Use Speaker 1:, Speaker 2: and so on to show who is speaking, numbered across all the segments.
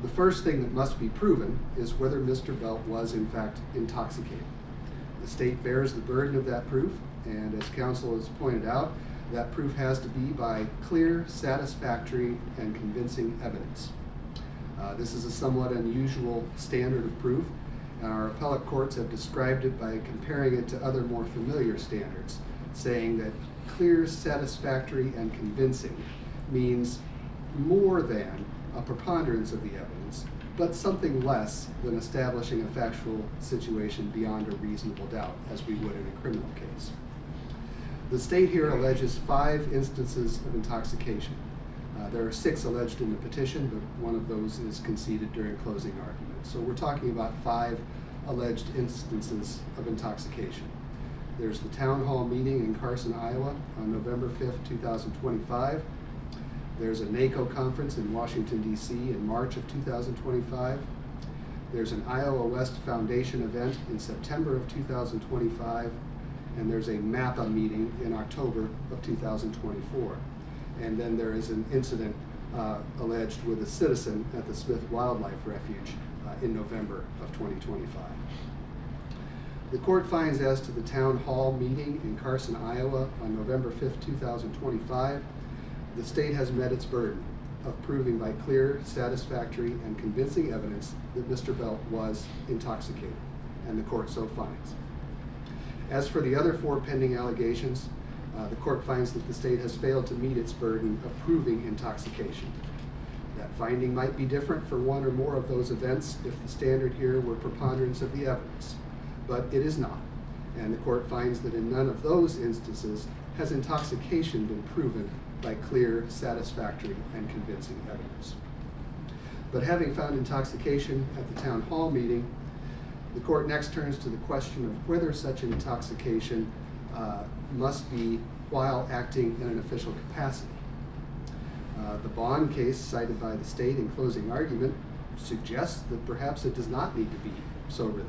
Speaker 1: The first thing that must be proven is whether Mr. Belt was in fact intoxicated. The state bears the burden of that proof, and as counsel has pointed out, that proof has to be by clear, satisfactory, and convincing evidence. This is a somewhat unusual standard of proof, and our appellate courts have described it by comparing it to other more familiar standards, saying that clear, satisfactory, and convincing means more than a preponderance of the evidence, but something less than establishing a factual situation beyond a reasonable doubt, as we would in a criminal case. The state here alleges 5 instances of intoxication. There are 6 alleged in the petition, but one of those is conceded during closing argument. So we're talking about 5 alleged instances of intoxication. There's the town hall meeting in Carson, Iowa on November 5th, 2025. There's a NACO conference in Washington, D.C. in March of 2025. There's an Iowa West Foundation event in September of 2025. And there's a MAPA meeting in October of 2024. And then there is an incident alleged with a citizen at the Smith Wildlife Refuge in November of 2025. The court finds as to the town hall meeting in Carson, Iowa on November 5th, 2025, the state has met its burden of proving by clear, satisfactory, and convincing evidence that Mr. Belt was intoxicated, and the court so finds. As for the other 4 pending allegations, the court finds that the state has failed to meet its burden of proving intoxication. That finding might be different for one or more of those events if the standard here were preponderance of the evidence, but it is not. And the court finds that in none of those instances has intoxication been proven by clear, satisfactory, and convincing evidence. But having found intoxication at the town hall meeting, the court next turns to the question of whether such intoxication must be while acting in an official capacity. The Bond case cited by the state in closing argument suggests that perhaps it does not need to be so related.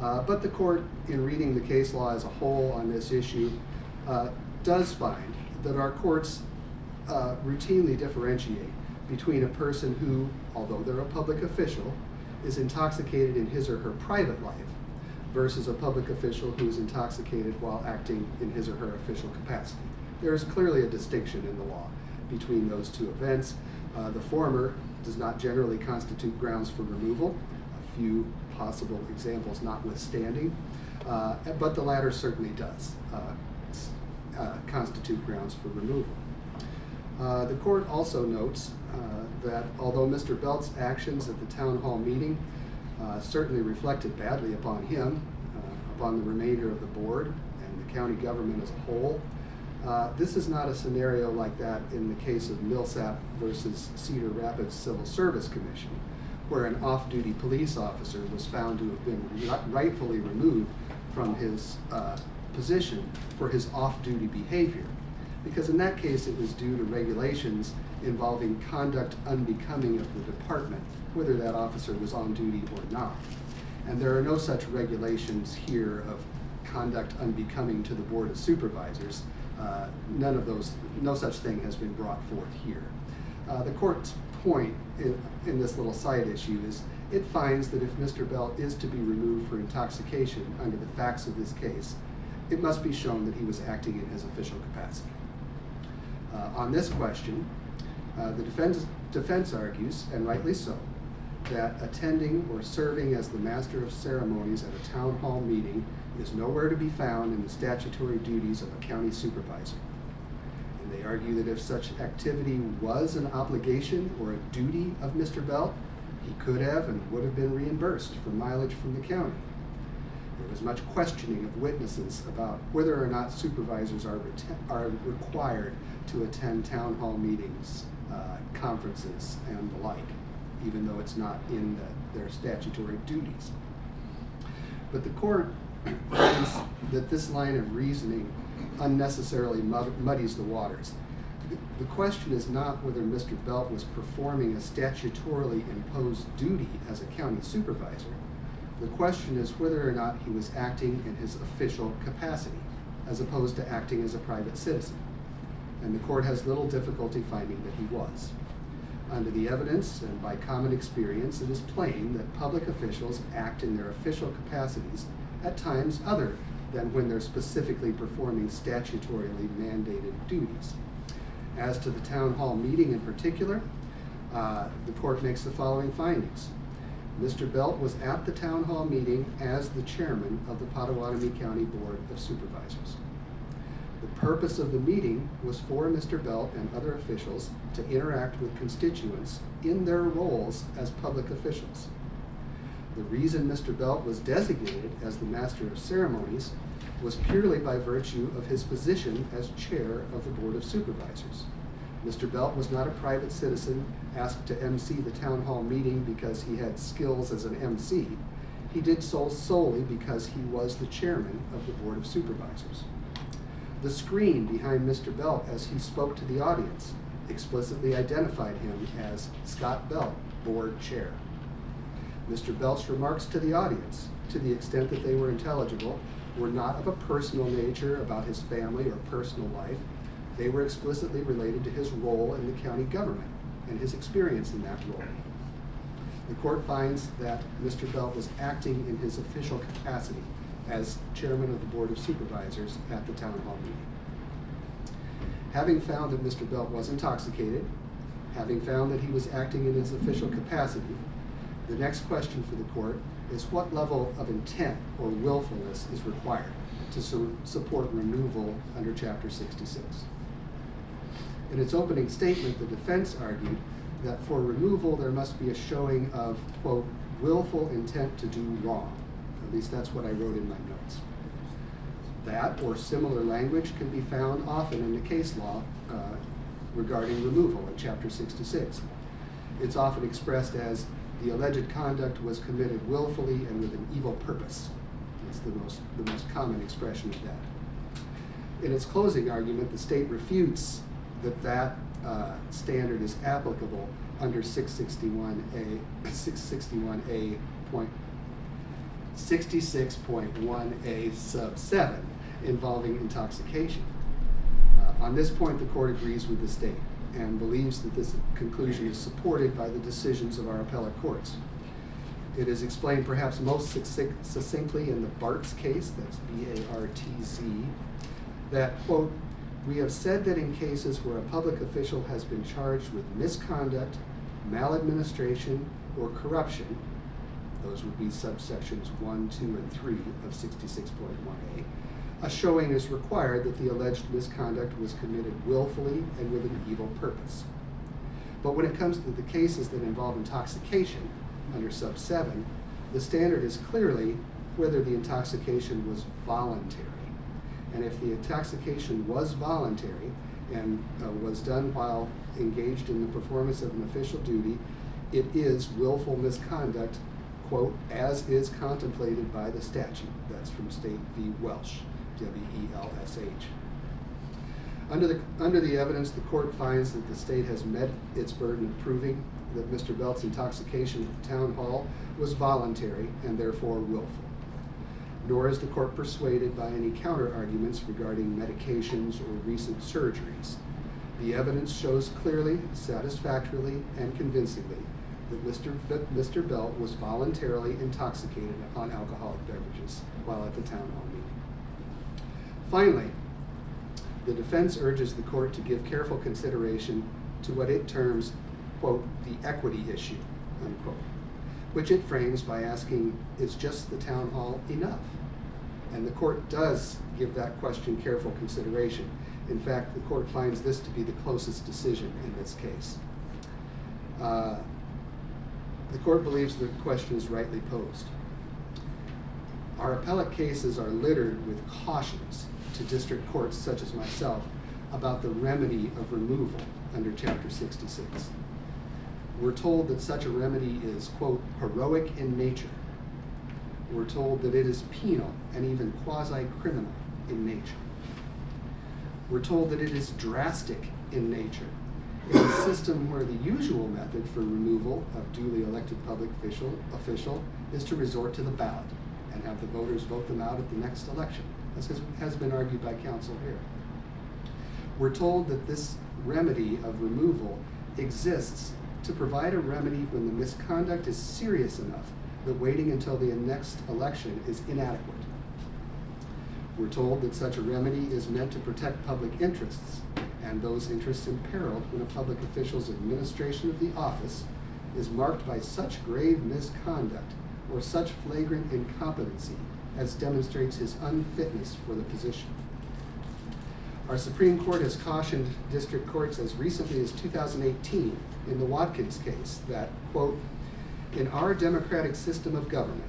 Speaker 1: But the court, in reading the case law as a whole on this issue, does find that our courts routinely differentiate between a person who, although they're a public official, is intoxicated in his or her private life versus a public official who is intoxicated while acting in his or her official capacity. There is clearly a distinction in the law between those 2 events. The former does not generally constitute grounds for removal, a few possible examples notwithstanding, but the latter certainly does constitute grounds for removal. The court also notes that although Mr. Belt's actions at the town hall meeting certainly reflected badly upon him, upon the remainder of the board and the county government as a whole, this is not a scenario like that in the case of Millsap versus Cedar Rapids Civil Service Commission, where an off-duty police officer was found to have been rightfully removed from his position for his off-duty behavior. Because in that case it was due to regulations involving conduct unbecoming of the department, whether that officer was on duty or not. And there are no such regulations here of conduct unbecoming to the Board of Supervisors. No such thing has been brought forth here. The court's point in this little side issue is it finds that if Mr. Belt is to be removed for intoxication under the facts of this case, it must be shown that he was acting in his official capacity. On this question, the defense argues, and rightly so, that attending or serving as the master of ceremonies at a town hall meeting is nowhere to be found in the statutory duties of a county supervisor. And they argue that if such activity was an obligation or a duty of Mr. Belt, he could have and would have been reimbursed for mileage from the county. There was much questioning of witnesses about whether or not supervisors are required to attend town hall meetings, conferences, and the like, even though it's not in their statutory duties. But the court finds that this line of reasoning unnecessarily muddies the waters. The question is not whether Mr. Belt was performing a statutorily imposed duty as a county supervisor. The question is whether or not he was acting in his official capacity, as opposed to acting as a private citizen. And the court has little difficulty finding that he was. Under the evidence and by common experience, it is plain that public officials act in their official capacities at times other than when they're specifically performing statutorily mandated duties. As to the town hall meeting in particular, the court makes the following findings. Mr. Belt was at the town hall meeting as the chairman of the Pottawattamie County Board of Supervisors. The purpose of the meeting was for Mr. Belt and other officials to interact with constituents in their roles as public officials. The reason Mr. Belt was designated as the Master of Ceremonies was purely by virtue of his position as chair of the Board of Supervisors. Mr. Belt was not a private citizen asked to MC the town hall meeting because he had skills as an MC. He did so solely because he was the chairman of the Board of Supervisors. The screen behind Mr. Belt as he spoke to the audience explicitly identified him as Scott Belt, Board Chair. Mr. Belt's remarks to the audience, to the extent that they were intelligible, were not of a personal nature about his family or personal life. They were explicitly related to his role in the county government and his experience in that role. The court finds that Mr. Belt was acting in his official capacity as chairman of the Board of Supervisors at the town hall meeting. Having found that Mr. Belt was intoxicated, having found that he was acting in his official capacity, the next question for the court is what level of intent or willfulness is required to support removal under Chapter 66. In its opening statement, the defense argued that for removal there must be a showing of, quote, willful intent to do wrong. At least that's what I wrote in my notes. That or similar language can be found often in the case law regarding removal in Chapter 66. It's often expressed as the alleged conduct was committed willfully and with an evil purpose. That's the most common expression of that. In its closing argument, the state refutes that standard is applicable under 66.1a sub 7 involving intoxication. On this point, the court agrees with the state and believes that this conclusion is supported by the decisions of our appellate courts. It is explained perhaps most succinctly in the Bartz case, that's B-A-R-T-Z, that, quote, we have said that in cases where a public official has been charged with misconduct, maladministration, or corruption, those would be subsections 1, 2, and 3 of 66.1a, a showing is required that the alleged misconduct was committed willfully and with an evil purpose. But when it comes to the cases that involve intoxication under sub 7, the standard is clearly whether the intoxication was voluntary. And if the intoxication was voluntary and was done while engaged in the performance of an official duty, it is willful misconduct, quote, as is contemplated by the statute. That's from State v. Welsh, W-E-L-S-H. Under the evidence, the court finds that the state has met its burden of proving that Mr. Belt's intoxication at the town hall was voluntary and therefore willful. Nor is the court persuaded by any counter-arguments regarding medications or recent surgeries. The evidence shows clearly, satisfactorily, and convincingly that Mr. Belt was voluntarily intoxicated on alcoholic beverages while at the town hall meeting. Finally, the defense urges the court to give careful consideration to what it terms, quote, the equity issue, unquote, which it frames by asking, is just the town hall enough? And the court does give that question careful consideration. In fact, the court finds this to be the closest decision in this case. The court believes the question is rightly posed. Our appellate cases are littered with cautions to district courts such as myself about the remedy of removal under Chapter 66. We're told that such a remedy is, quote, heroic in nature. We're told that it is penal and even quasi-criminal in nature. We're told that it is drastic in nature. In a system where the usual method for removal of duly elected public official is to resort to the ballot and have the voters vote them out at the next election, as has been argued by counsel here. We're told that this remedy of removal exists to provide a remedy when the misconduct is serious enough that waiting until the next election is inadequate. We're told that such a remedy is meant to protect public interests, and those interests imperiled when a public official's administration of the office is marked by such grave misconduct or such flagrant incompetency as demonstrates his unfitness for the position. Our Supreme Court has cautioned district courts as recently as 2018 in the Watkins case that, quote, "In our democratic system of government,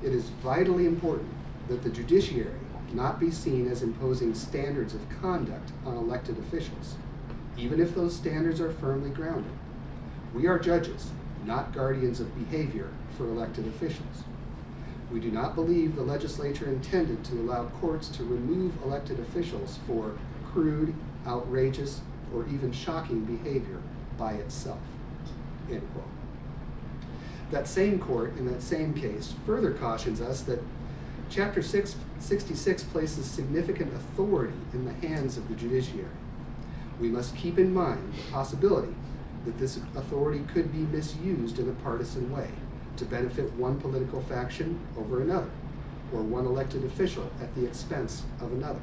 Speaker 1: it is vitally important that the judiciary not be seen as imposing standards of conduct on elected officials, even if those standards are firmly grounded. We are judges, not guardians of behavior for elected officials. We do not believe the legislature intended to allow courts to remove elected officials for crude, outrageous, or even shocking behavior by itself," end quote. That same court, in that same case, further cautions us that Chapter 66 places significant authority in the hands of the judiciary. We must keep in mind the possibility that this authority could be misused in a partisan way to benefit one political faction over another, or one elected official at the expense of another.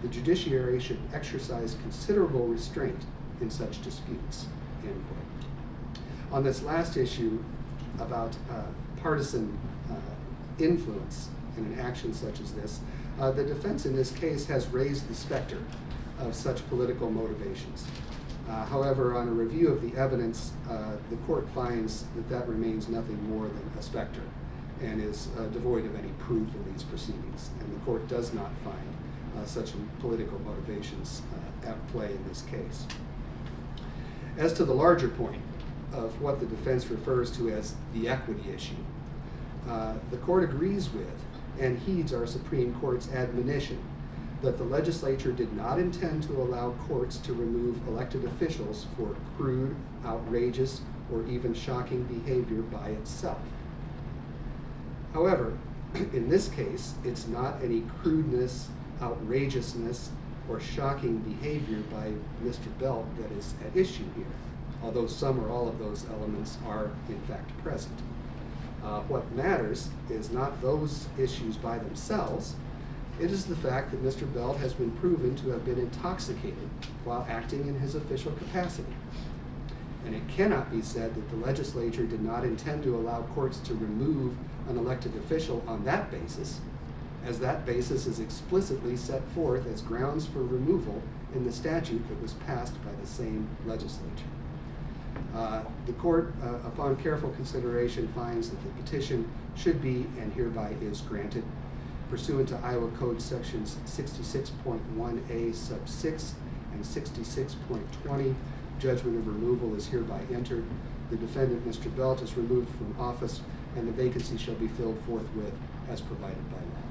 Speaker 1: The judiciary should exercise considerable restraint in such disputes, end quote. On this last issue about partisan influence in an action such as this, the defense in this case has raised the specter of such political motivations. However, on a review of the evidence, the court finds that that remains nothing more than a specter and is devoid of any proof in these proceedings, and the court does not find such political motivations at play in this case. As to the larger point of what the defense refers to as the equity issue, the court agrees with and heeds our Supreme Court's admonition that the legislature did not intend to allow courts to remove elected officials for crude, outrageous, or even shocking behavior by itself. However, in this case, it's not any crudeness, outrageousness, or shocking behavior by Mr. Belt that is at issue here, although some or all of those elements are in fact present. What matters is not those issues by themselves. It is the fact that Mr. Belt has been proven to have been intoxicated while acting in his official capacity. And it cannot be said that the legislature did not intend to allow courts to remove an elected official on that basis, as that basis is explicitly set forth as grounds for removal in the statute that was passed by the same legislature. The court, upon careful consideration, finds that the petition should be and hereby is granted pursuant to Iowa Code sections 66.1a sub 6 and 66.20. Judgment of removal is hereby entered. The defendant, Mr. Belt, is removed from office, and the vacancy shall be filled forthwith as provided by law.